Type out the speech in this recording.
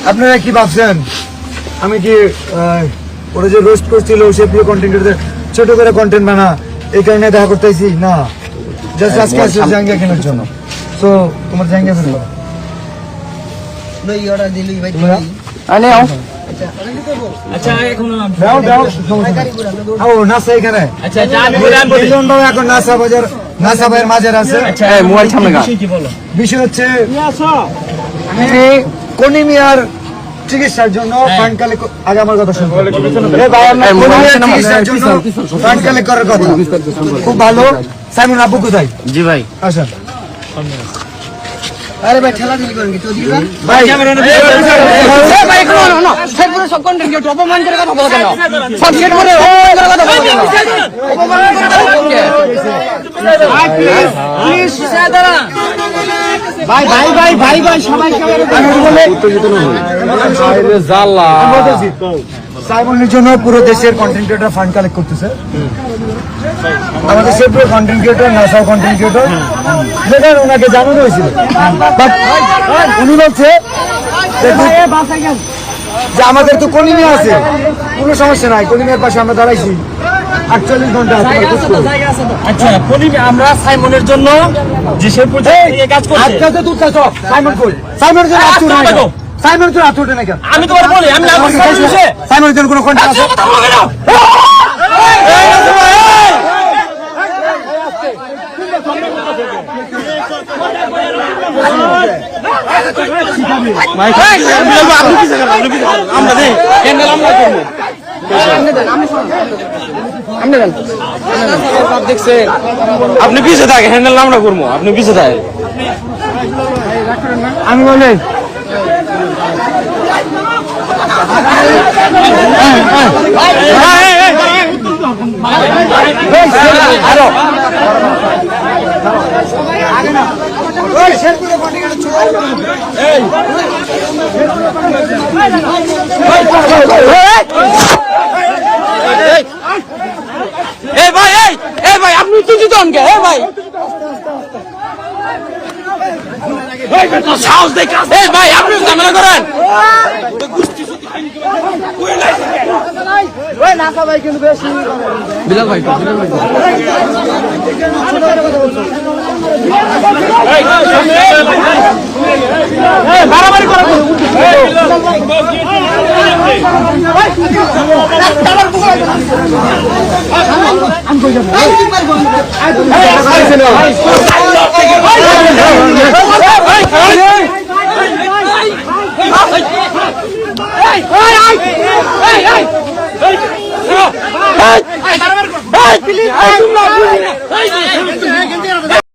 আপনারা কি ভাবছেন আমি কি ওরা যে রোস্ট করছিল সে প্রিয় কন্টেন্ট ছোট করে কন্টেন্ট বানা এই কারণে দেখা করতেছি না, জাস্ট আজকে আসছে জাঙ্গিয়া কেনার জন্য। তো তোমার জাঙ্গিয়া ফেলবো বিষয় হচ্ছে কনিমিয়ার চিকিৎসার জন্য ফান্ড কালেক্ট আগে আমার কথা শুনবো। চিকিৎসার জন্য ফান্ড কালেক্ট করার কথা খুব ভালো। সাইমন আব্বু কোথায়? জি ভাই আসেন। আরে ভাই ঠেলা দিলি করেন কি তো দিবা ভাই ভাই কোন না সেট করে সব কন্টেন্ট কি অপমান করে কথা বলো কেন? সব সেট করে অপমান করে কথা বলো কেন? অপমান করে কথা বলো কেন? ভাই প্লিজ সাদারা ভাই ভাই ভাই ভাই ভাই সবাইকে বলে উত্তেজিত না হই। আরে জাল্লা সাইমনের জন্য পুরো দেশের কন্টেন্ট ক্রিয়েটর ফান্ড কালেক্ট করতেছে। আমাদের সেপ্রিয় কন্টেন্ট ক্রিয়েটর, নাসাও কন্টেন্ট ক্রিয়েটর, যেটা ওনাকে জানানো হয়েছিল। বাট উনি বলছে যে আমাদের তো কনিমিয়া আছে, কোনো সমস্যা নাই, কনিমিয়ার পাশে আমরা দাঁড়াইছি 48 ঘন্টা। আচ্ছা কনিমিয়া আমরা সাইমনের জন্য যে শেরপুর থেকে কাজ করছে আজকে তো তুই সব সাইমন কই? সাইমনের জন্য আজ তুই নাই, সাইমনের জন্য আজ তুই নাই কেন? আমি তোমার বলি আমি সাইমনের জন্য কোনো কন্টেন্ট আছে? আপনি পিছিয়ে থাকে হ্যান্ডেল আমরা করবো, আপনি পিছিয়ে থাকে। আমি বলি ভাই আপনি উত্তেজিত হন কে? ভাই সাহস দেখে ভাই আপনি ঝামেলা করেন। বিলাল ভাই মারামারি করেন।